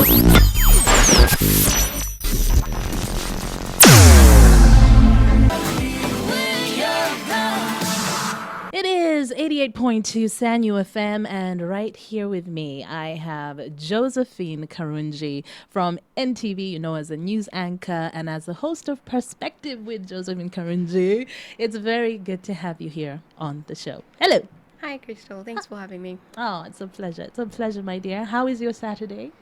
It is 88.2 San FM, and right here with me, I have Josephine Karungi from NTV, you know, as a news anchor and as a host of Perspective with Josephine Karungi. It's very good to have you here on the show. Hello. Hi, Crystal. Thanks for having me. Oh, it's a pleasure. It's a pleasure, my dear. How is your Saturday?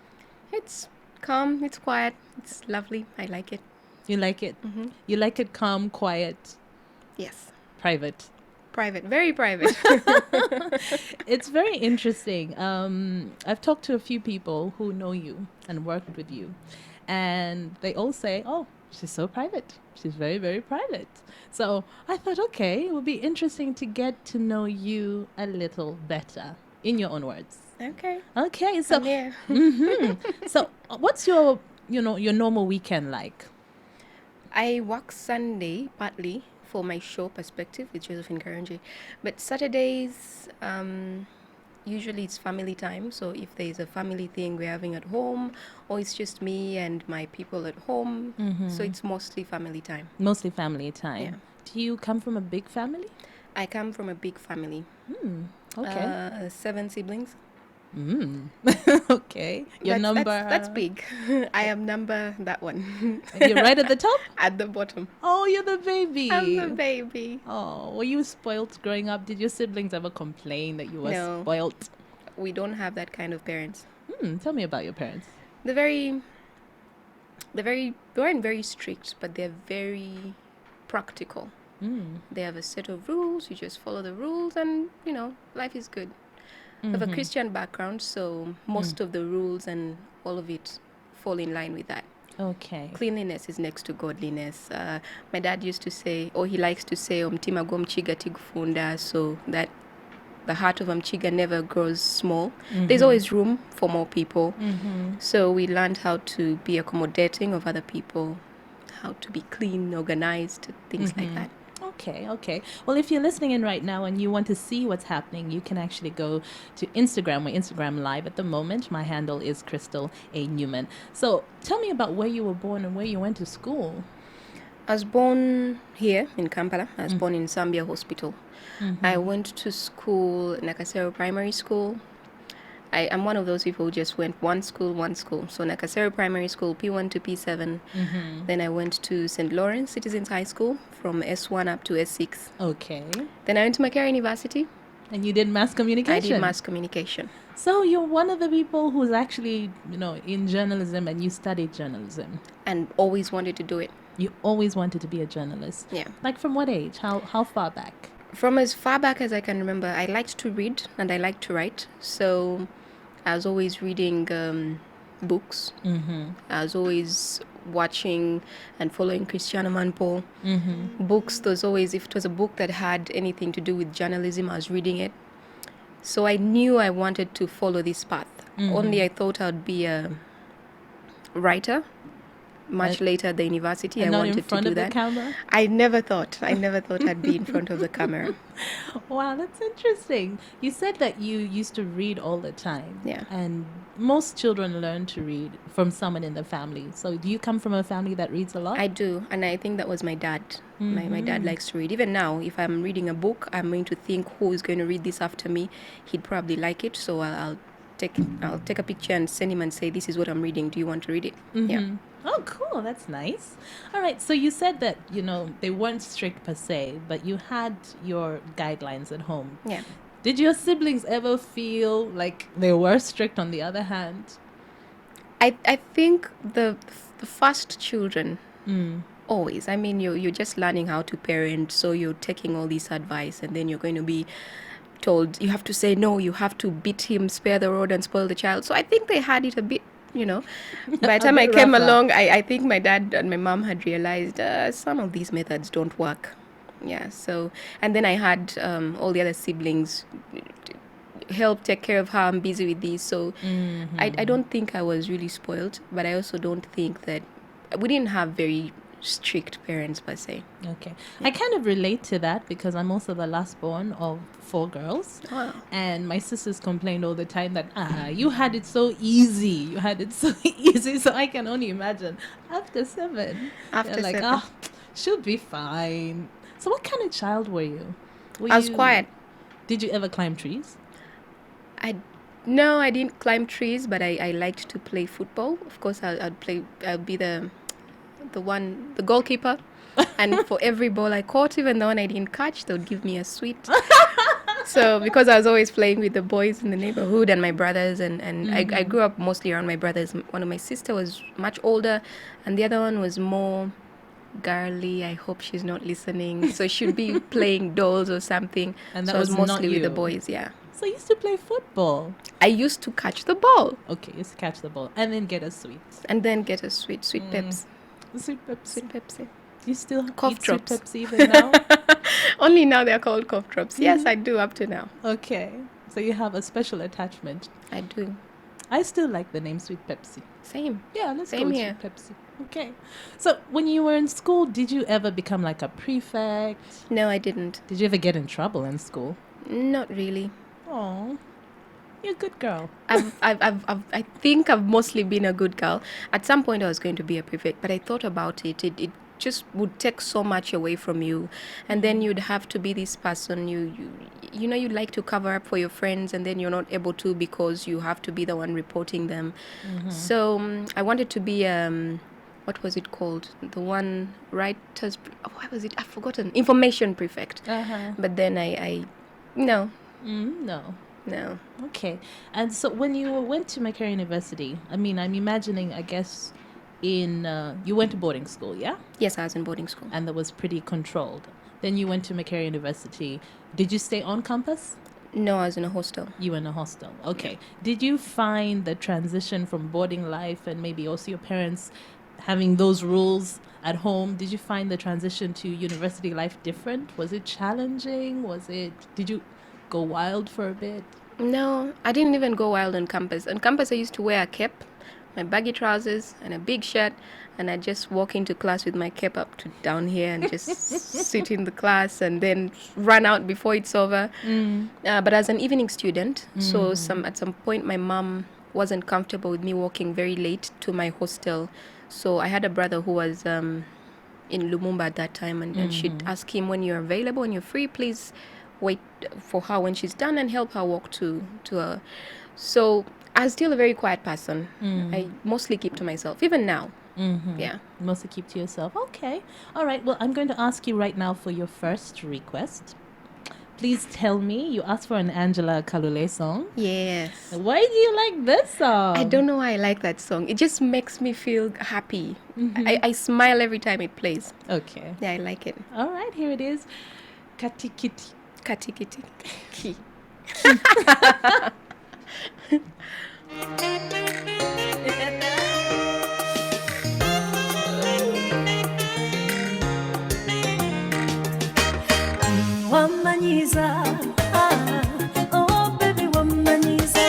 It's calm, it's quiet, it's lovely. I like it. You like it? Mm-hmm. You like it calm, quiet, Yes. private? Private, very private. It's very interesting. I've talked to a few people who know you and worked with you, and they all say, "Oh, she's so private. She's very, very private." So I thought, okay, it would be interesting to get to know you a little better, in your own words. Okay. Okay, so I'm here. so what's your your normal weekend like? I work Sunday partly for my show Perspective with Josephine Karungi. But Saturdays, usually it's family time. So if there's a family thing we're having at home, or it's just me and my people at home, so it's mostly family time. Mostly family time. Yeah. Do you come from a big family? I come from a big family. Okay. 7 siblings. Okay. Your number. That's big. I am number that one. You're right at the top? At the bottom. Oh, you're the baby. I'm the baby. Oh, were you spoilt growing up? Did your siblings ever complain that you were No. spoilt? We don't have that kind of parents. Tell me about your parents. They weren't very strict, but they're very practical. They have a set of rules. You just follow the rules, and life is good. I have a Christian background, so most of the rules and all of it fall in line with that. Okay. Cleanliness is next to godliness. My dad used to say, or he likes to say, "Omutima gw'omukiga tigufunda," so that the heart of a Mchiga never grows small. There's always room for more people. So we learned how to be accommodating of other people, how to be clean, organized, things like that. Okay. Well, if you're listening in right now and you want to see what's happening, you can actually go to Instagram. We're Instagram live at the moment. My handle is Crystal A. Newman. So tell me about where you were born and where you went to school. I was born here in Kampala. I was born in Zambia Hospital. I went to school, Nakasero Primary School. I'm one of those people who just went one school. So Nakasero Primary School, P1 to P7. Then I went to St. Lawrence Citizens High School from S1 up to S6. Okay. Then I went to Makerere University. And you did mass communication? I did mass communication. So you're one of the people who's actually, in journalism, and you studied journalism. And always wanted to do it. You always wanted to be a journalist? Yeah. Like from what age? How far back? From as far back as I can remember, I liked to read and I liked to write. So I was always reading books. I was always watching and following Cristiano Manpo. Books, there's always, if it was a book that had anything to do with journalism, I was reading it. So I knew I wanted to follow this path. Only I thought I'd be a writer. Much later at the university, I wanted to do that. Not in front of the camera? I never thought I'd be in front of the camera. Wow, that's interesting. You said that you used to read all the time. Yeah. And most children learn to read from someone in the family. So do you come from a family that reads a lot? I do, and I think that was my dad. My dad likes to read. Even now, if I'm reading a book, I'm going to think, who is going to read this after me? He'd probably like it, so I'll take a picture and send him and say, this is what I'm reading. Do you want to read it? Yeah. Oh, cool. That's nice. All right. So you said that, they weren't strict per se, but you had your guidelines at home. Yeah. Did your siblings ever feel like they were strict on the other hand? I think the first children, always. I mean, you're just learning how to parent, so you're taking all this advice, and then you're going to be told you have to say no, you have to beat him, spare the rod, and spoil the child. So I think they had it a bit. By the time I came along, I think my dad and my mom had realized some of these methods don't work. Yeah, so, and then I had all the other siblings help take care of her. I'm busy with this. So I don't think I was really spoiled, but I also don't think that we didn't have very strict parents per se. Okay. I kind of relate to that because I'm also the last born of 4 girls. Wow. And my sisters complained all the time that, you had it so easy. You had it so easy. So I can only imagine after 7. After They're like, 7. she'll be fine. So what kind of child were you? I was quiet. Did you ever climb trees? No, I didn't climb trees, but I liked to play football. Of course, I'll be the goalkeeper. And for every ball I caught, even the one I didn't catch, they would give me a sweet. So because I was always playing with the boys in the neighborhood and my brothers, and I grew up mostly around my brothers. One of my sister was much older, and the other one was more girly. I hope she's not listening. So she'd be playing dolls or something. And that so I was was mostly not with the you. boys, yeah. So you used to play football. I used to catch the ball. Okay, you used to catch the ball and then get a sweet. And then get a sweet Pepsi. Sweet Pepsi. Sweet Pepsi. You still Cough eat drops. Sweet Pepsi even now? Only now they're called cough drops. Yes, I do up to now. Okay. So you have a special attachment. I do. I still like the name Sweet Pepsi. Same. Yeah, let's Same go with here. Sweet Pepsi. Okay. So when you were in school, did you ever become like a prefect? No, I didn't. Did you ever get in trouble in school? Not really. Oh, you're a good girl. I think I've mostly been a good girl. At some point, I was going to be a prefect, but I thought about it. It just would take so much away from you, and then you'd have to be this person. You know, you'd like to cover up for your friends, and then you're not able to because you have to be the one reporting them. So I wanted to be what was it called? The one writers. What was it? I've forgotten. Information prefect. But then no. No. Okay. And so when you went to Macquarie University, I mean, I'm imagining, I guess, you went to boarding school, yeah? Yes, I was in boarding school. And that was pretty controlled. Then you went to Macquarie University. Did you stay on campus? No, I was in a hostel. You were in a hostel. Okay. Did you find the transition from boarding life and maybe also your parents having those rules at home, did you find the transition to university life different? Was it challenging? Did you go wild for a bit? No, I didn't even go wild on campus. On campus, I used to wear a cap, my baggy trousers, and a big shirt, and I just walk into class with my cap up to down here and just sit in the class and then run out before it's over. But as an evening student, so at some point, my mom wasn't comfortable with me walking very late to my hostel. So I had a brother who was in Lumumba at that time, and she'd ask him, when you're available and you're free, please wait for her when she's done and help her walk to her. So I was still a very quiet person. I mostly keep to myself, even now. Yeah. Mostly keep to yourself. Okay. All right. Well, I'm going to ask you right now for your first request. Please tell me, you asked for an Angela Kalule song. Yes. Why do you like this song? I don't know why I like that song. It just makes me feel happy. I smile every time it plays. Okay. Yeah, I like it. All right, here it is. Katikiti. Katikiti. Ki. Wamanyiza, oh baby, wamanyiza.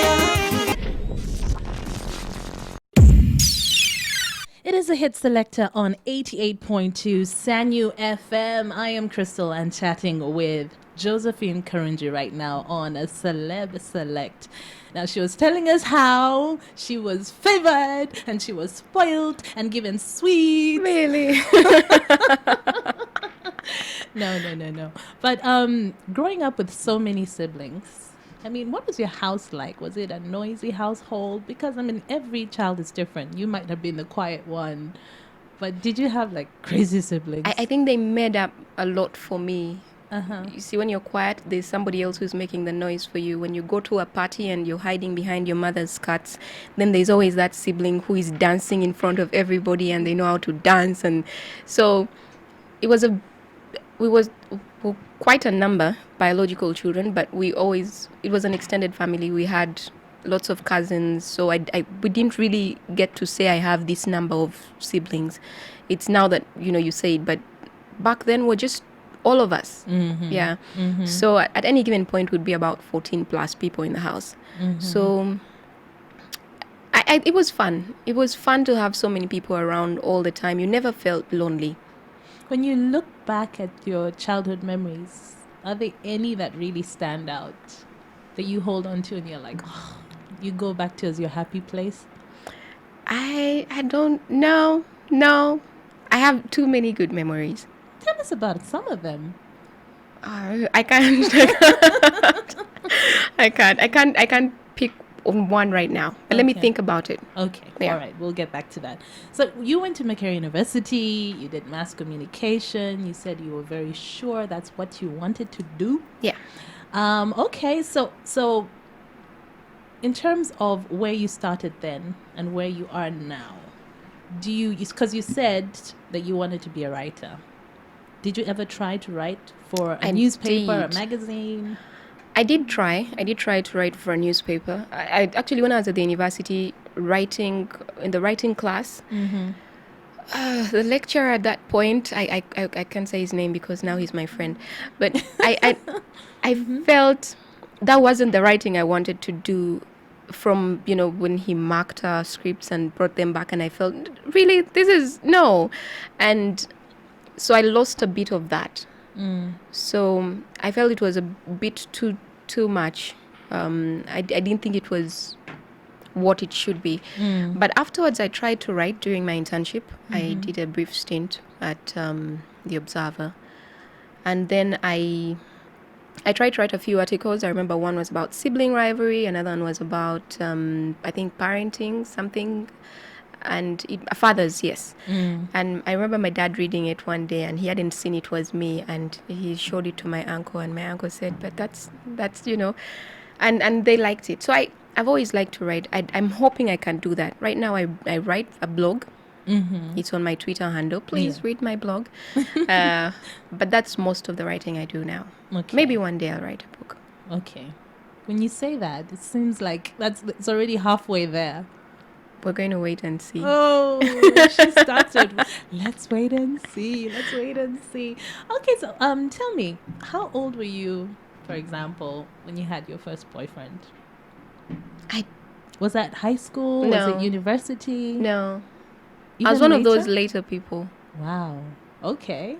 It is a hit selector on 88.2 Sanyu FM. I am Crystal and chatting with Josephine Karungi right now on a Celeb Select. Now, she was telling us how she was favored and she was spoiled and given sweets. Really? No. But growing up with so many siblings, I mean, what was your house like? Was it a noisy household? Because, I mean, every child is different. You might have been the quiet one. But did you have, like, crazy siblings? I think they made up a lot for me. You see, when you're quiet, there's somebody else who's making the noise for you. When you go to a party and you're hiding behind your mother's skirts, then there's always that sibling who is dancing in front of everybody and they know how to dance. And so we were quite a number, biological children, but it was an extended family. We had lots of cousins, so we didn't really get to say I have this number of siblings. It's now that, you say it, but back then we're just all of us. Yeah. So at any given point would be about 14 plus people in the house. So it was fun. It was fun to have so many people around all the time. You never felt lonely. When you look back at your childhood memories, are there any that really stand out that you hold on to and you're like, oh, you go back to as your happy place? I don't know. No. I have too many good memories. Tell us about some of them. I can't. I can't pick on one right now. But let me Okay. think about it. Okay, Yeah. all right, we'll get back to that. So you went to Makerere University, you did mass communication, you said you were very sure that's what you wanted to do. Yeah. Okay, so in terms of where you started then and where you are now, because you said that you wanted to be a writer. Did you ever try to write for a I newspaper, a did. magazine? I did try to write for a newspaper. I actually, when I was at the university, writing in the writing class, the lecturer at that point, I can't say his name because now he's my friend, but I felt that wasn't the writing I wanted to do. From when he marked our scripts and brought them back, and I felt really this is no, and so I lost a bit of that. So I felt it was a bit too much. I didn't think it was what it should be. But afterwards, I tried to write during my internship. I did a brief stint at the Observer, and then I tried to write a few articles. I remember one was about sibling rivalry, another one was about I think parenting, something, and fathers, yes. And I remember my dad reading it one day, and he hadn't seen it was me, and he showed it to my uncle, and my uncle said, "But that's and they liked it." So I've always liked to write. I'm hoping I can do that. Right now, I write a blog. It's on my Twitter handle. Please read my blog. But that's most of the writing I do now. Okay. Maybe one day I'll write a book. Okay. When you say that, it seems like it's already halfway there. We're going to wait and see. Oh, she started. Let's wait and see. Let's wait and see. Okay, so tell me, how old were you, for example, when you had your first boyfriend? Was that high school? Was No. it university? No. I Even was one of those later? later people. Wow. Okay.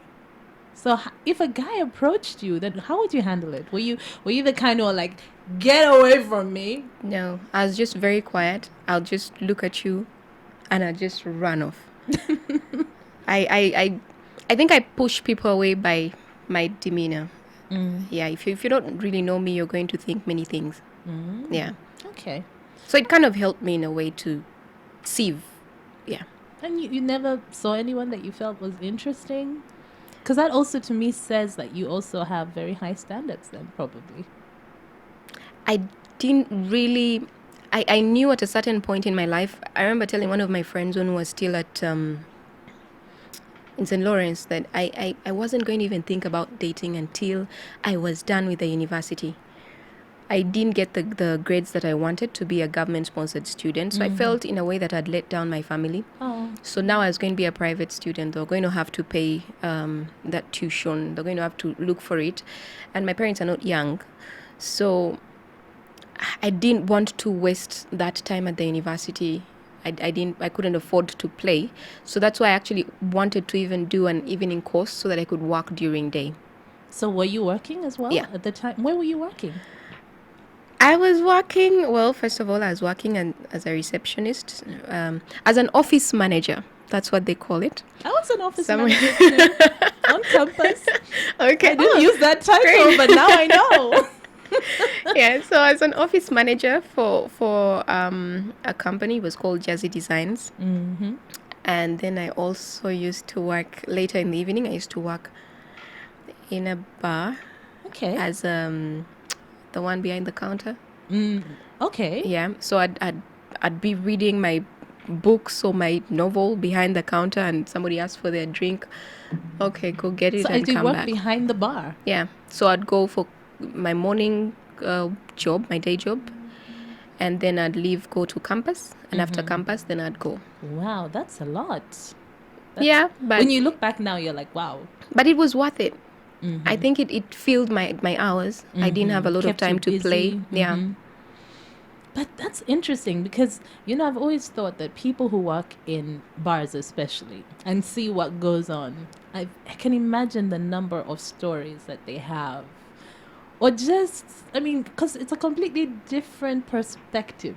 So if a guy approached you, then how would you handle it? Were you the kind of like, get away from me? No, I was just very quiet. I'll just look at you and I'll just run off. I think I push people away by my demeanor. Yeah, if you don't really know me, you're going to think many things. Yeah. Okay. So it kind of helped me in a way to sieve. Yeah. And you never saw anyone that you felt was interesting? Because that also to me says that you also have very high standards then, probably. I didn't really... I knew at a certain point in my life, I remember telling one of my friends when we were still at in St. Lawrence that I wasn't going to even think about dating until I was done with the university. I didn't get the grades that I wanted to be a government-sponsored student, so I felt in a way that I'd let down my family. Oh. So now I was going to be a private student. They're going to have to pay that tuition. They're going to have to look for it. And my parents are not young. So I didn't want to waste that time at the university. I couldn't afford to play. So that's why I actually wanted to even do an evening course so that I could work during day. So were you working as well Yeah. at the time? Where were you working? I was working, well, first of all, I was working as a receptionist, as an office manager. That's what they call it. I was an office Somewhere. manager too, on campus. Okay. I didn't use that title, great. but now I know. Yeah, so as an office manager for a company, it was called Jazzy Designs. And then I also used to work later in the evening. I used to work in a bar Okay. as the one behind the counter. Okay. Yeah, so I'd be reading my books or my novel behind the counter, and somebody asked for their drink. Okay, go get it So I and did come work back. behind the bar. Yeah, so I'd go for my morning job, my day job, and then I'd leave, go to campus, and after campus, then I'd go. Wow, that's a lot. Yeah, but When you look back now, you're like, wow. but it was worth it. I think it filled my hours. I didn't have a lot Kept of you time to play. busy. Yeah. But that's interesting because, I've always thought that people who work in bars, especially, and see what goes on, I can imagine the number of stories that they have. Or just, because it's a completely different perspective.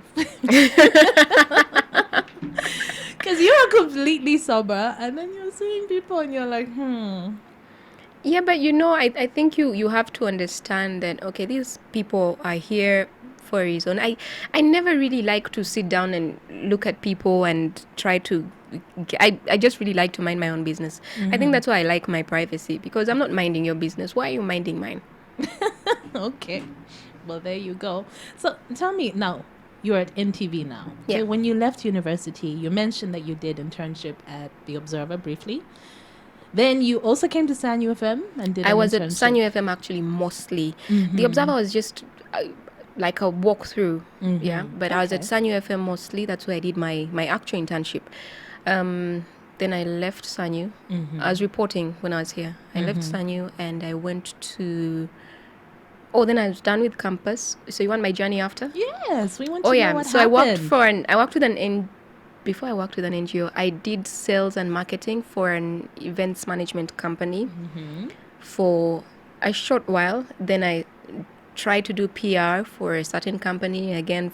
Because you're completely sober and then you're seeing people and you're like, Yeah, but I think you have to understand that, okay, these people are here for a reason. I never really like to sit down and look at people and try to. I just really like to mind my own business. I think that's why I like my privacy, because I'm not minding your business. Why are you minding mine? Okay. Well, there you go. So tell me now, you're at NTV now. Yeah. Okay, when you left university, you mentioned that you did internship at The Observer briefly. Then you also came to San UFM and did I an was at internship. San UFM actually mostly. The Observer was just like a walkthrough, yeah. But I was at Okay. San UFM mostly. That's where I did my actual internship. Then I left SANU. I was reporting when I was here. I left SANU and I went to... Oh, then I was done with campus. So you want my journey after? Yes, we want Oh to know yeah. what So happened. I worked with before I worked with an NGO, I did sales and marketing for an events management company for a short while. Then I tried to do PR for a certain company again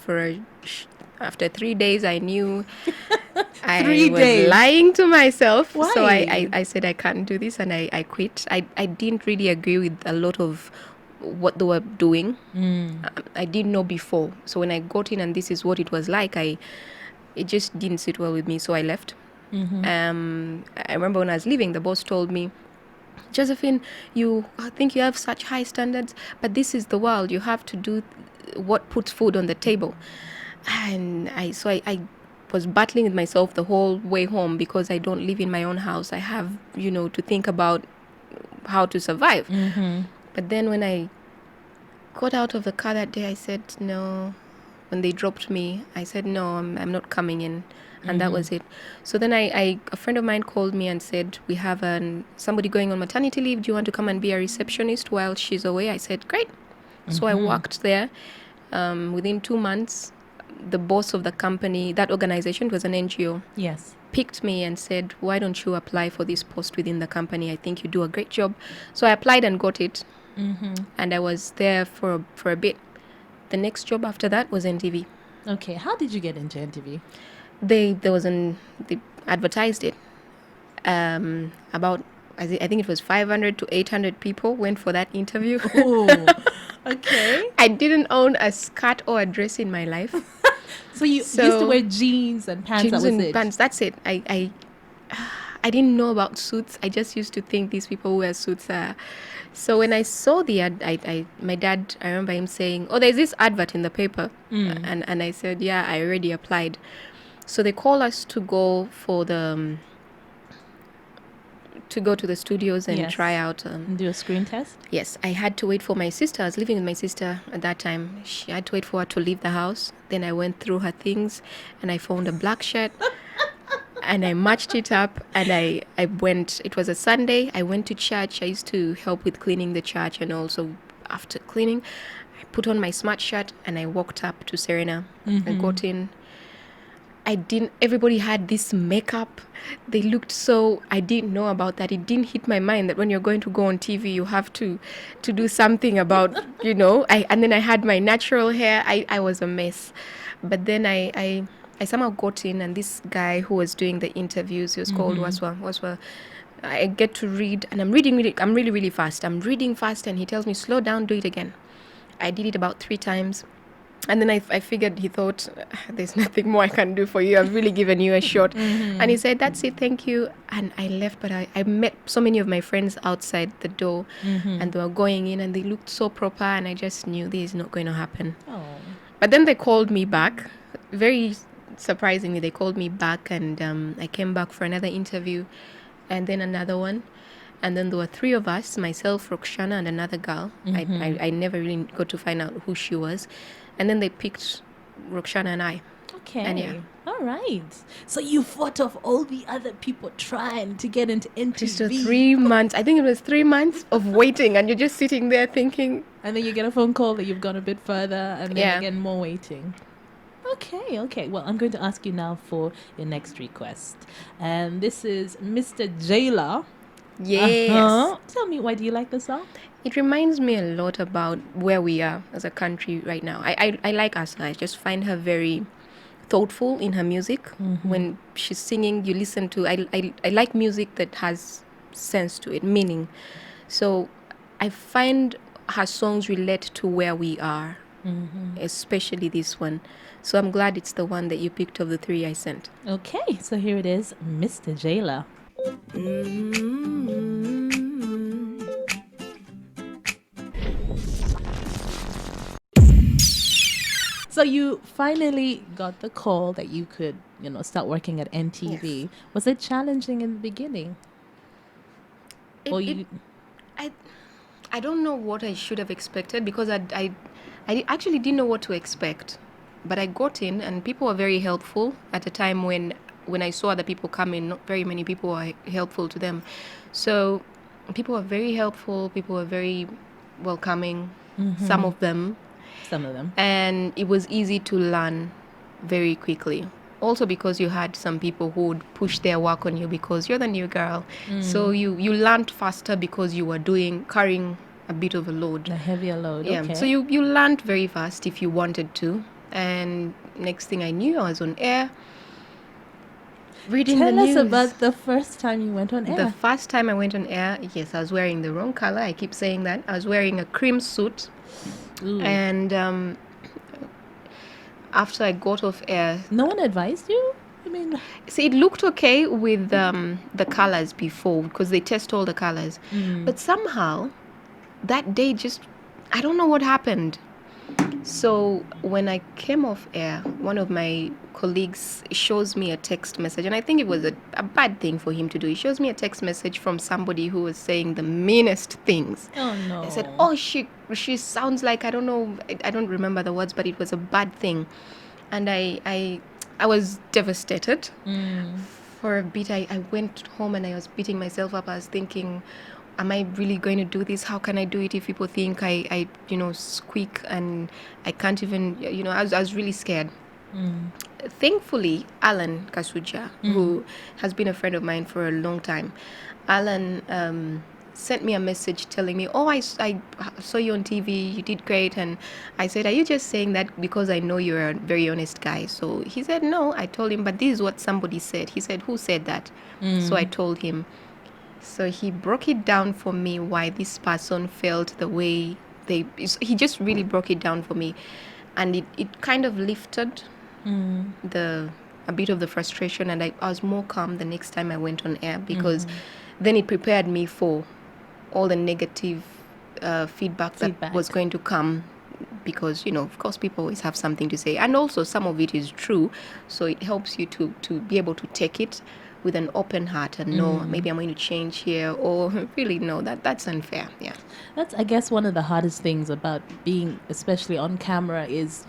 after 3 days. I knew I 3 was days. lying to myself. So Why? I said I can't do this, and I quit. I didn't really agree with a lot of what they were doing. I didn't know before. So when I got in and this is what it was like, it just didn't sit well with me, so I left. I remember when I was leaving, the boss told me, Josephine, I think you have such high standards, but this is the world. You have to do what puts food on the table. And I was battling with myself the whole way home, because I don't live in my own house. I have, to think about how to survive. But then when I got out of the car that day, I said no. When they dropped me, I said no, I'm not coming in. And that was it. So then a friend of mine called me and said, we have somebody going on maternity leave. Do you want to come and be a receptionist while she's away? I said, great. So I worked there. Within 2 months, the boss of the company, that organization was an NGO, Yes. picked me and said, why don't you apply for this post within the company? I think you do a great job. So I applied and got it. And I was there for a bit. The next job after that was NTV. Okay, how did you get into NTV? They advertised it. About, I think it was 500 to 800 people went for that interview. Oh, okay. I didn't own a skirt or a dress in my life. So you used to wear jeans and pants. Jeans That was and it. pants. That's it. I didn't know about suits. I just used to think these people who wear suits are. So when I saw the ad, my dad, I remember him saying, "Oh, there's this advert in the paper," and I said, "Yeah, I already applied." So they call us to go for to go to the studios and Yes. try out. And do a screen test. Yes, I had to wait for my sister. I was living with my sister at that time. I had to wait for her to leave the house. Then I went through her things and I found a black shirt and I matched it up and I went. It was a Sunday. I went to church. I used to help with cleaning the church, and also after cleaning, I put on my smart shirt and I walked up to Serena. I got in. Everybody had this makeup. They looked so, I didn't know about that. It didn't hit my mind that when you're going to go on TV, you have to do something about, and then I had my natural hair. I was a mess. But then I somehow got in, and this guy who was doing the interviews, he was called Waswa. I get to read, and I'm really, really fast. I'm reading fast, and he tells me, slow down, do it again. I did it about 3 times. And then I figured he thought, there's nothing more I can do for you. I've really given you a shot. And he said, that's it, thank you. And I left, but I met so many of my friends outside the door, and they were going in, and they looked so proper, and I just knew this is not going to happen. Oh. But then they called me back. Very surprisingly, they called me back, and I came back for another interview, and then another one. And then there were 3 of us, myself, Roxana, and another girl. I never really got to find out who she was. And then they picked Roxana and I. Okay. And yeah. All right. So you fought off all the other people trying to get into NTV. Just 3 months. I think it was 3 months of waiting, and you're just sitting there thinking. And then you get a phone call that you've gone a bit further, and then again more waiting. Okay. Well, I'm going to ask you now for your next request. And this is Mr. Jailer. Yes. Tell me, why do you like the song? It reminds me a lot about where we are as a country right now. I like Asa. I just find her very thoughtful in her music. When she's singing, you listen to. I like music that has sense to it, meaning. So I find her songs relate to where we are, especially this one. So I'm glad it's the one that you picked of the three I sent. Okay, so here it is, Mr. Jailer. So you finally got the call that you could, start working at NTV. Yes. Was it challenging in the beginning? I don't know what I should have expected because I actually didn't know what to expect. But I got in and people were very helpful at a time when I saw other people come in, not very many people were helpful to them. So people were very helpful, people were very welcoming, some of them. And it was easy to learn very quickly. Also because you had some people who would push their work on you because you're the new girl. So you learned faster because you were carrying a bit of a load. A heavier load, Yeah. okay. So you learned very fast if you wanted to. And next thing I knew, I was on air. Reading Tell the us news. about the first time you went on air. The first time I went on air, yes, I was wearing the wrong color. I keep saying that. I was wearing a cream suit. Ooh. And after I got off air... No one advised you? I mean... See, it looked okay with the colors before because they test all the colors. But somehow, that day just... I don't know what happened. So when I came off air, one of my colleagues shows me a text message, and I think it was a bad thing for him to do. He shows me a text message from somebody who was saying the meanest things. Oh, no. I said, oh, she sounds like, I don't know, I don't remember the words, but it was a bad thing. And I was devastated. For a bit, I went home and I was beating myself up. I was thinking, am I really going to do this? How can I do it if people think I squeak and I can't even, I was really scared. Thankfully, Alan Kasuja, who has been a friend of mine for a long time, Alan sent me a message telling me, oh, I saw you on TV, you did great. And I said, are you just saying that because I know you're a very honest guy? So he said, no. I told him, but this is what somebody said. He said, who said that? So I told him. So he broke it down for me why this person felt the way he just really broke it down for me. And it kind of lifted a bit of the frustration, and I was more calm the next time I went on air because then it prepared me for all the negative feedback that was going to come because, of course, people always have something to say. And also some of it is true. So it helps you to be able to take it with an open heart and know maybe I'm going to change here, or really no, that's unfair. Yeah. That's, I guess, one of the hardest things about being, especially on camera, is,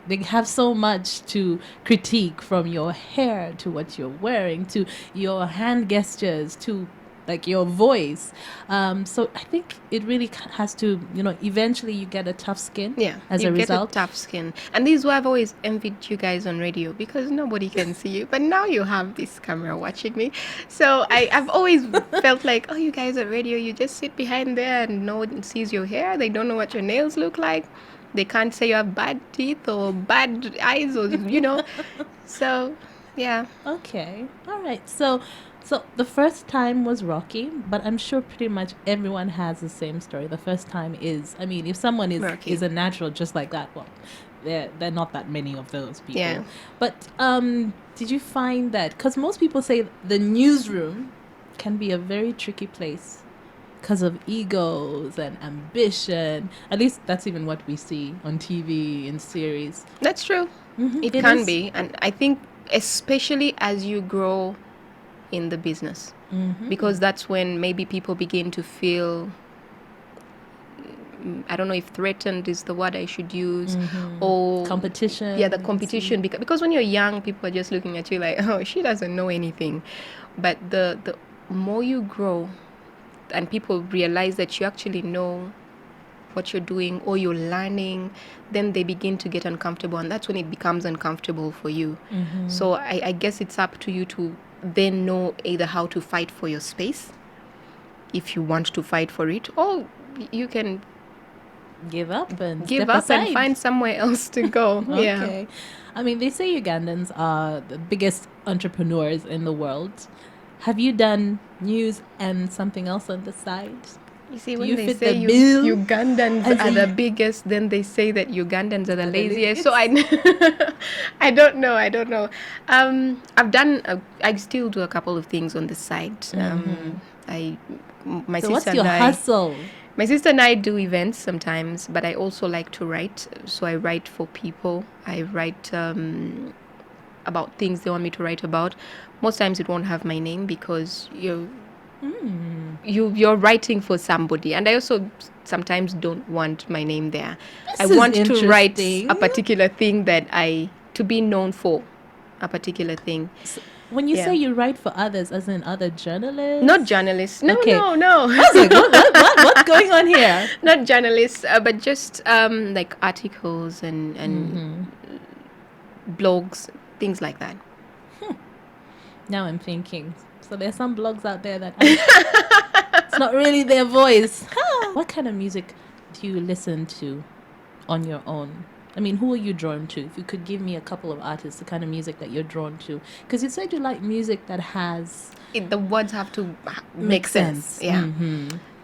they have so much to critique, from your hair to what you're wearing to your hand gestures to like your voice. So I think it really has to, eventually you get a tough skin. Yeah, as a result. Get a tough skin. And this is why I've always envied you guys on radio, because nobody can see you. But now you have this camera watching me. So I've always felt like, oh, you guys at radio, you just sit behind there and no one sees your hair. They don't know what your nails look like. They can't say you have bad teeth or bad eyes or, So, yeah. Okay. All right. So the first time was rocky, but I'm sure pretty much everyone has the same story. The first time is, I mean, if someone is a natural just like that, well, there are not that many of those people. Yeah. But did you find that, because most people say the newsroom can be a very tricky place because of egos and ambition. At least that's even what we see on TV in series. That's true. It can be. And I think especially as you grow in the business, because that's when maybe people begin to feel, I don't know if threatened is the word I should use, or competition. Yeah, the competition, because when you're young, people are just looking at you like, oh, she doesn't know anything. But the more you grow and people realize that you actually know what you're doing or you're learning, then they begin to get uncomfortable, and that's when it becomes uncomfortable for you. So I guess it's up to you to then know either how to fight for your space if you want to fight for it, or you can Give up and give step up aside. and find somewhere else to go. Yeah. Okay. I mean, they say Ugandans are the biggest entrepreneurs in the world. Have you done news and something else on the side? You see, Do when you they fit say the bill? Ugandans As are in- the biggest, then they say that Ugandans are the the laziest. So I don't know. I've done. I still do a couple of things on the side. My So sister what's and your I. hustle? My sister and I do events sometimes, but I also like to write. So I write for people. I write about things they want me to write about. Most times it won't have my name because you're writing for somebody, and I also sometimes don't want my name there. I This is want to write interesting. a particular thing to be known for a particular thing. When you Yeah. say you write for others, as in other journalists? Not journalists. No, Okay. no. I was like, what's going on here? Not journalists, but just like articles and blogs, things like that. Now I'm thinking. So there's some blogs out there that it's not really their voice. What kind of music do you listen to on your own? I mean, who are you drawn to? If you could give me a couple of artists, the kind of music that you're drawn to. Because you said you like music that has... The words have to make sense. Yeah.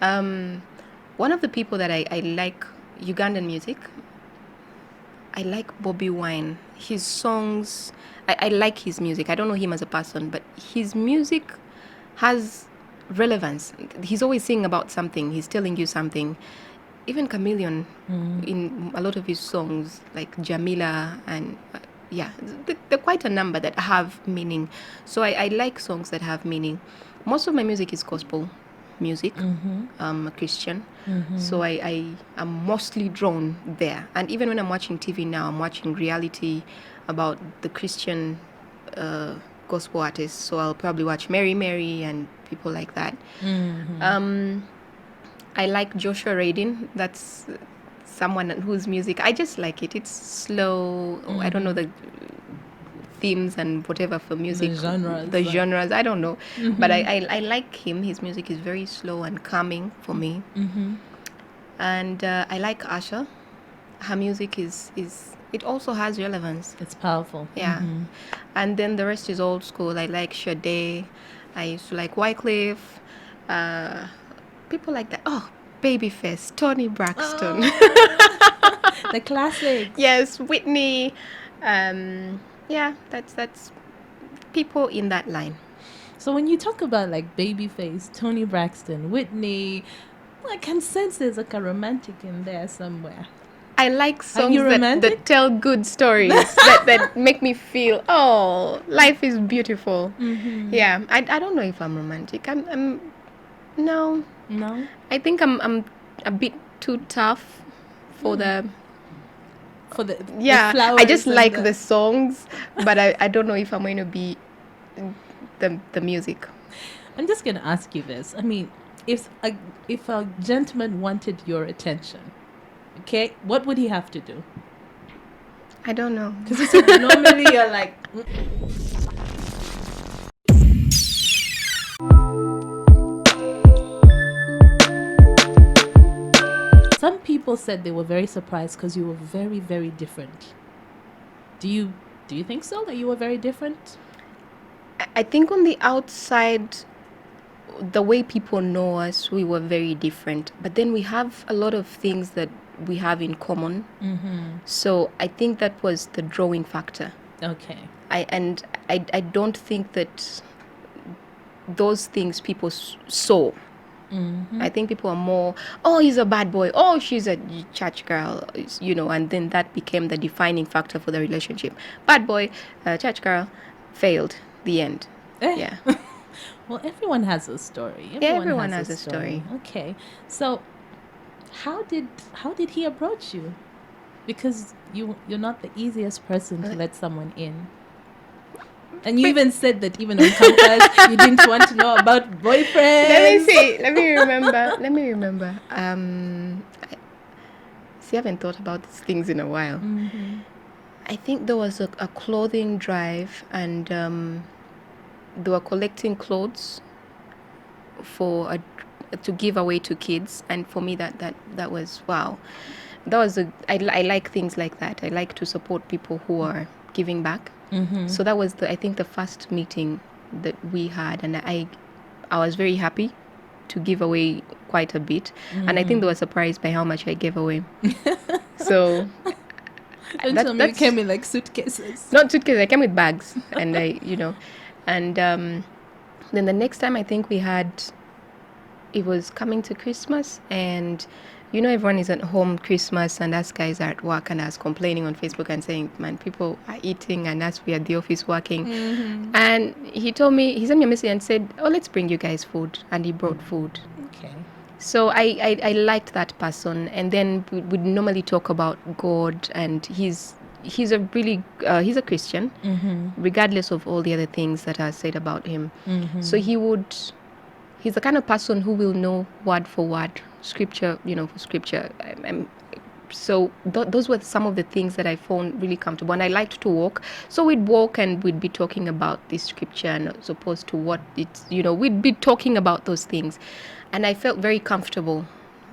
One of the people that I like Ugandan music, I like Bobby Wine. His songs, I like his music. I don't know him as a person, but his music has relevance. He's always singing about something. He's telling you something. Even Chameleon, in a lot of his songs, like Jamila and there are quite a number that have meaning. So I like songs that have meaning. Most of my music is gospel music. I'm a Christian, so I am mostly drawn there. And even when I'm watching TV now, I'm watching reality about the Christian gospel artists. So I'll probably watch Mary Mary and people like that. I like Joshua Radin. That's someone whose music, I just like it. It's slow. I don't know the themes and whatever for music. The genres. I don't know. But I like him. His music is very slow and calming for me. And I like Asha. Her music is it also has relevance. It's powerful. Yeah. And then the rest is old school. I like Sade. I used to like Wycliffe. People like that. Oh, Babyface, Tony Braxton. The classics. Yes, Whitney. That's people in that line. So when you talk about like Babyface, Tony Braxton, Whitney, I can sense there's like a romantic in there somewhere. I like songs you romantic? that tell good stories that make me feel, oh, life is beautiful. Yeah, I don't know if I'm romantic. I'm no. No? I think I'm a bit too tough for the The I just flowers and like the songs, but I don't know if I'm going to be the music. I'm just going to ask you this. I mean, if a gentleman wanted your attention, okay, what would he have to do? I don't know. Because normally you're like... Some people said they were very surprised because you were very, very different. Do you think so, that you were very different? I think on the outside, the way people know us, we were very different. But then we have a lot of things that we have in common. So I think that was the drawing factor. Okay. I don't think that those things people saw. I think people are more, oh, he's a bad boy, oh, she's a church girl, and then that became the defining factor for the relationship. Bad boy, church girl, failed, the end. Yeah. Well, everyone has a story. Everyone has a story. Okay. So how did he approach you? Because you're not the easiest person to let someone in. And you even said that even on campus, you didn't want to know about boyfriends. Let me remember. see, I haven't thought about these things in a while. Mm-hmm. I think there was a clothing drive, and they were collecting clothes to give away to kids, and for me that was wow. That was I like things like that. I like to support people who are giving back. Mm-hmm. So that was I think the first meeting that we had, and I was very happy to give away quite a bit, and I think they were surprised by how much I gave away. So Don't tell me you came in like suitcases. not suitcases. I came with bags, and and then the next time I think we had, it was coming to Christmas, and everyone is at home Christmas, and us guys are at work, and us complaining on Facebook and saying, man, people are eating, and us we are at the office working. Mm-hmm. And he sent me a message and said, oh, let's bring you guys food, and he brought food. Okay. So I liked that person, and then we'd normally talk about God, and he's a really he's a Christian, regardless of all the other things that are said about him. So he's the kind of person who will know word for word scripture, for scripture. So those were some of the things that I found really comfortable, and I liked to walk. So we'd walk and we'd be talking about this scripture, and as opposed to what it's, we'd be talking about those things, and I felt very comfortable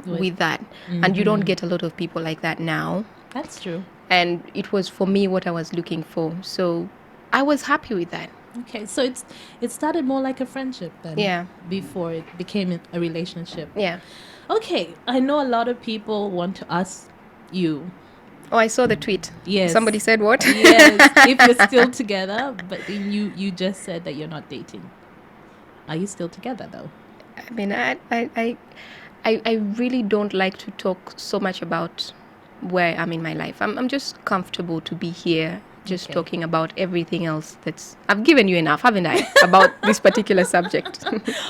with that. And you don't get a lot of people like that now. That's true. And it was for me what I was looking for, so I was happy with that. Okay, so it started more like a friendship then. Yeah. Before it became a relationship. Yeah. Okay, I know a lot of people want to ask you. Oh, I saw the tweet. Yes. Somebody said what? Yes, if you're still together, but then you just said that you're not dating. Are you still together though? I mean, I really don't like to talk so much about where I'm in my life. I'm just comfortable to be here, just talking about everything else I've given you enough, haven't I, about this particular subject.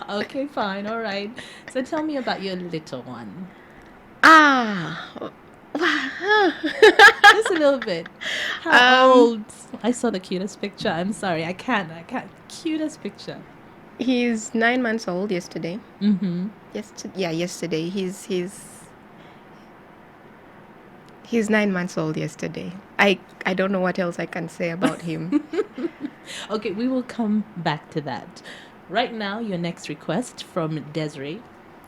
Okay, fine, all right. So tell me about your little one. Just a little bit. How old? I saw the cutest picture. I'm sorry, I can't. Cutest picture. He's 9 months old yesterday. Mm-hmm. Yesterday. He's 9 months old yesterday. I don't know what else I can say about him. Okay, we will come back to that. Right now, your next request from Desiree.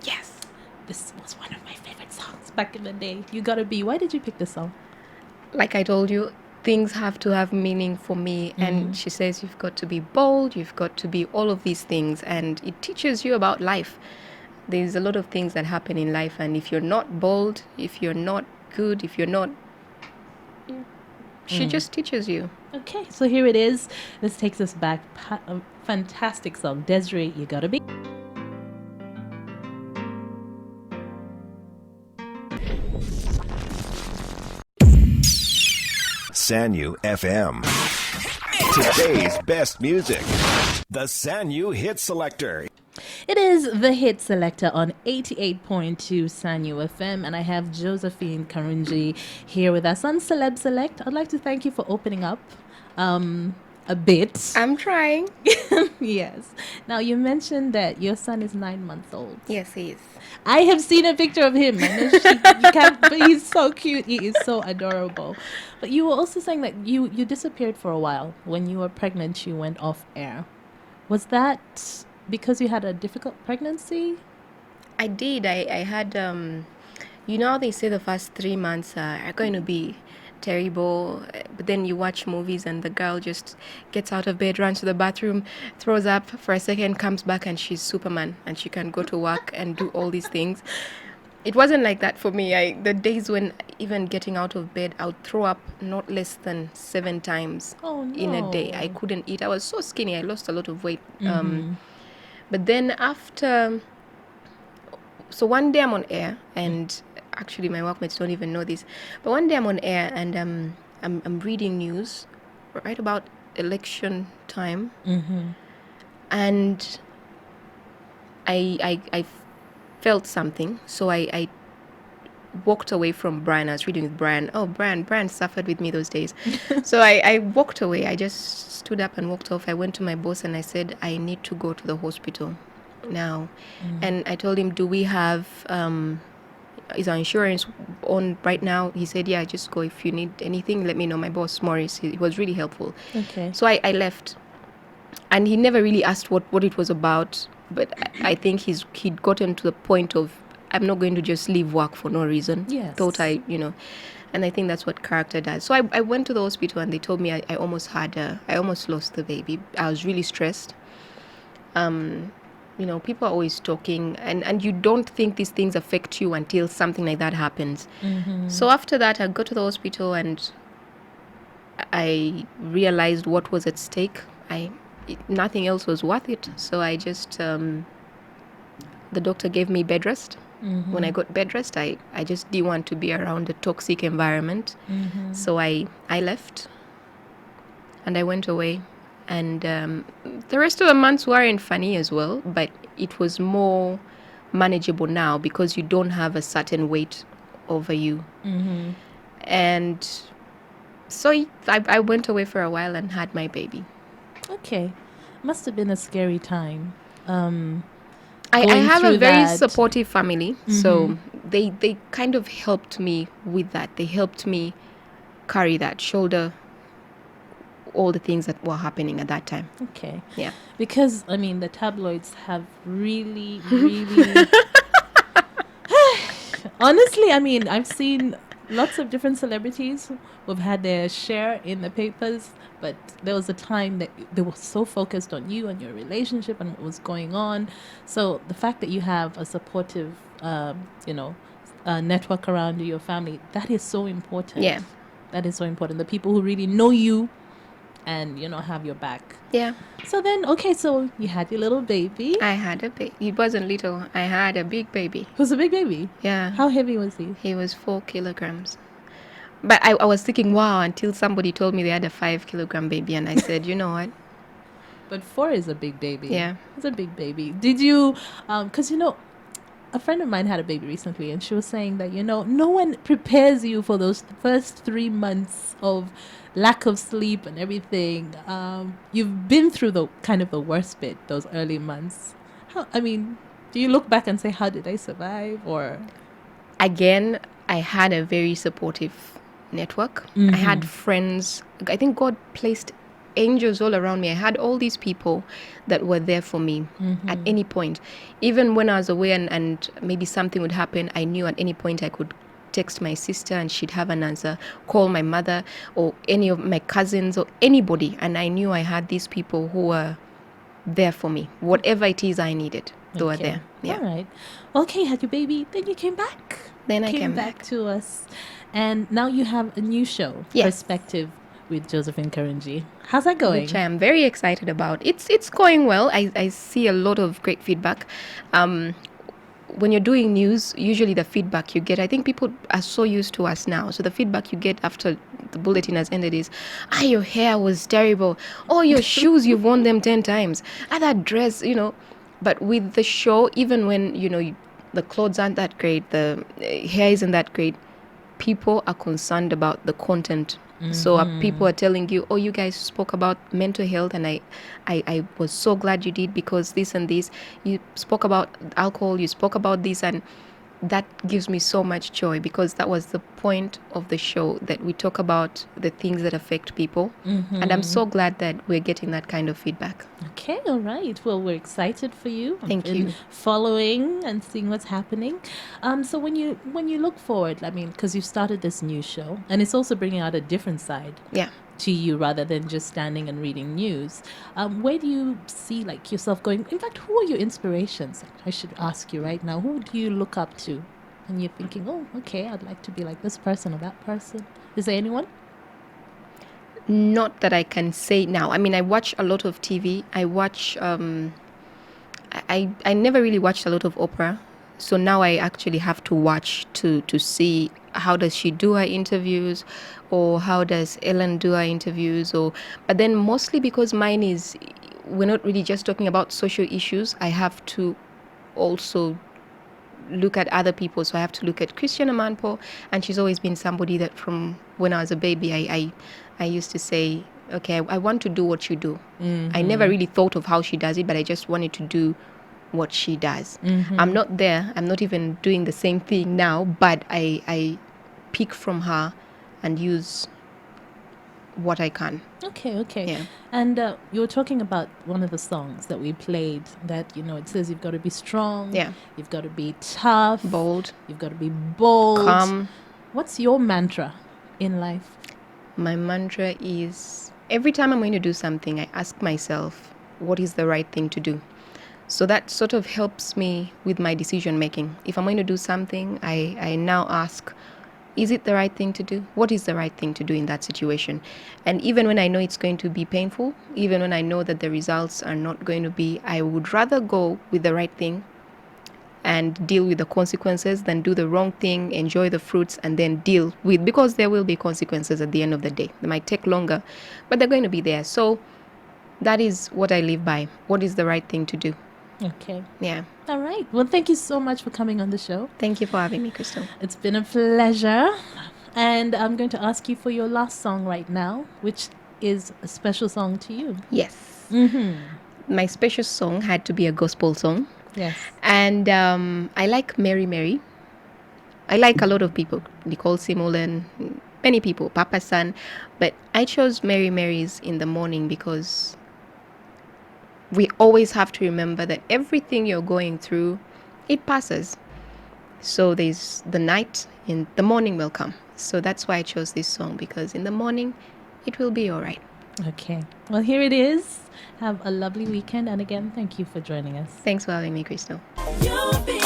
Yes. This was one of my favorite songs back in the day. You Gotta Be. Why did you pick this song? Like I told you, things have to have meaning for me. And she says you've got to be bold, you've got to be all of these things. And it teaches you about life. There's a lot of things that happen in life. And if you're not bold, if you're not good, if you're not... She just teaches you. Okay, so here it is. This takes us back. A fantastic song. Desiree, You Gotta Be. Sanyu FM. Today's best music. The Sanyu Hit Selector. It is the Hit Selector on 88.2 Sanyu FM, and I have Josephine Karungi here with us on Celeb Select. I'd like to thank you for opening up a bit. I'm trying. Yes. Now, you mentioned that your son is 9 months old. Yes, he is. I have seen a picture of him, and you can't, but he's so cute. He is so adorable. But you were also saying that you disappeared for a while. When you were pregnant, you went off air. Was that because you had a difficult pregnancy? I did. I had, how they say the first 3 months are going to be terrible, but then you watch movies and the girl just gets out of bed, runs to the bathroom, throws up for a second, comes back, and she's Superman, and she can go to work and do all these things. It wasn't like that for me. The days when even getting out of bed, I would throw up not less than 7 times in a day. I couldn't eat. I was so skinny. I lost a lot of weight. But then after, so one day I'm on air, and actually my workmates don't even know this, but one day I'm on air and I'm reading news right about election time, and I felt something, so I walked away from Brian. I was reading with Brian. Oh, Brian suffered with me those days. So I walked away. I just stood up and walked off. I went to my boss and I said, I need to go to the hospital now. And I told him, do we have is our insurance on right now? He said, yeah, just go. If you need anything, let me know. My boss, Maurice, he was really helpful. Okay. So I left. And he never really asked what it was about. But I think he'd gotten to the point of, I'm not going to just leave work for no reason. Yes. Thought and I think that's what character does. So I went to the hospital and they told me I almost lost the baby. I was really stressed. People are always talking and you don't think these things affect you until something like that happens. Mm-hmm. So after that, I got to the hospital and I realized what was at stake. Nothing else was worth it. So I just, the doctor gave me bed rest. Mm-hmm. When I got bed rest, I just didn't want to be around a toxic environment. Mm-hmm. So I left and I went away. And the rest of the months weren't funny as well, but it was more manageable now because you don't have a certain weight over you. Mm-hmm. And so I went away for a while and had my baby. Okay. Must have been a scary time. I going have a through very that. supportive family, so they kind of helped me with that. They helped me carry that, shoulder all the things that were happening at that time. Okay. Yeah. Because, I mean, the tabloids have really, really... Honestly, I mean, I've seen lots of different celebrities who've had their share in the papers, but there was a time that they were so focused on you and your relationship and what was going on. So the fact that you have a supportive, network around you, your family, that is so important. Yeah. That is so important. The people who really know you and, have your back. Yeah. So then, okay, so you had your little baby. I had a baby. He wasn't little. I had a big baby. He was a big baby. Yeah. How heavy was he? He was 4 kilograms. But I was thinking, wow, until somebody told me they had a 5-kilogram baby. And I said, you know what? But 4 is a big baby. Yeah. It's a big baby. Did you, because, a friend of mine had a baby recently and she was saying that, no one prepares you for those first 3 months of lack of sleep and everything. You've been through the kind of the worst bit, those early months. Do you look back and say, how did I survive? Or again, I had a very supportive network. I had friends. I think God placed angels all around me. I had all these people that were there for me at any point. Even when I was away and maybe something would happen, I knew at any point I could text my sister and she'd have an answer, call my mother or any of my cousins or anybody. And I knew I had these people who were there for me. Whatever it is I needed, they were there. Yeah. All right. Okay, you had your baby. Then you came back. Then I came back to us. And now you have a new show, Yes. Perspective with Josephine Karungi. How's that going? Which I am very excited about. It's going well. I see a lot of great feedback. When you're doing news, usually the feedback you get, I think people are so used to us now. So the feedback you get after the bulletin has ended is, your hair was terrible. Oh, your shoes, you've worn them 10 times. That dress, But with the show, even when, the clothes aren't that great, the hair isn't that great, people are concerned about the content. So people are telling you, you guys spoke about mental health and I was so glad you did because this and this. You spoke about alcohol, you spoke about this, and that gives me so much joy because that was the point of the show, that we talk about the things that affect people. And I'm so glad that we're getting that kind of feedback. Okay, all right. Well, we're excited for you. Thank and you. Following and seeing what's happening. So when you look forward, because you've started this new show and it's also bringing out a different side Yeah. to you rather than just standing and reading news. Where do you see yourself going? In fact, who are your inspirations? I should ask you right now. Who do you look up to? And you're thinking, okay, I'd like to be like this person or that person. Is there anyone? Not that I can say now. I watch a lot of TV. I watch, I never really watched a lot of opera. So now I actually have to watch to see how does she do her interviews or how does Ellen do her interviews. But then mostly because mine is, we're not really just talking about social issues. I have to also look at other people. So I have to look at Christiana Manpo, and she's always been somebody that from when I was a baby, I used to say, okay, I want to do what you do. I never really thought of how she does it, but I just wanted to do what she does. Mm-hmm. I'm not there. I'm not even doing the same thing now, but I pick from her and use what I can. Okay. Yeah. And you were talking about one of the songs that we played that, it says you've got to be strong. Yeah. You've got to be tough. Bold, You've got to be bold. calm. What's your mantra in life? My mantra is every time I'm going to do something, I ask myself, what is the right thing to do? So that sort of helps me with my decision making. If I'm going to do something, I now ask, is it the right thing to do? What is the right thing to do in that situation? And even when I know it's going to be painful, even when I know that the results are not going to be, I would rather go with the right thing and deal with the consequences than do the wrong thing, enjoy the fruits, and then deal with, because there will be consequences at the end of the day. They might take longer, but they're going to be there. So that is what I live by. What is the right thing to do? Okay. Yeah. All right. Well, thank you so much for coming on the show. Thank you for having me, Crystal. It's been a pleasure. And I'm going to ask you for your last song right now, which is a special song to you. Yes. Mm-hmm. My special song had to be a gospel song. Yes. And I like Mary Mary. I like a lot of people, Nicole Simolen, many people, Papa San. But I chose Mary Mary's in the morning because we always have to remember that everything you're going through, it passes. So there's the night, and the morning will come. So that's why I chose this song, because in the morning, it will be all right. Okay. Well, here it is. Have a lovely weekend. And again, thank you for joining us. Thanks for having me, Crystal. You'll be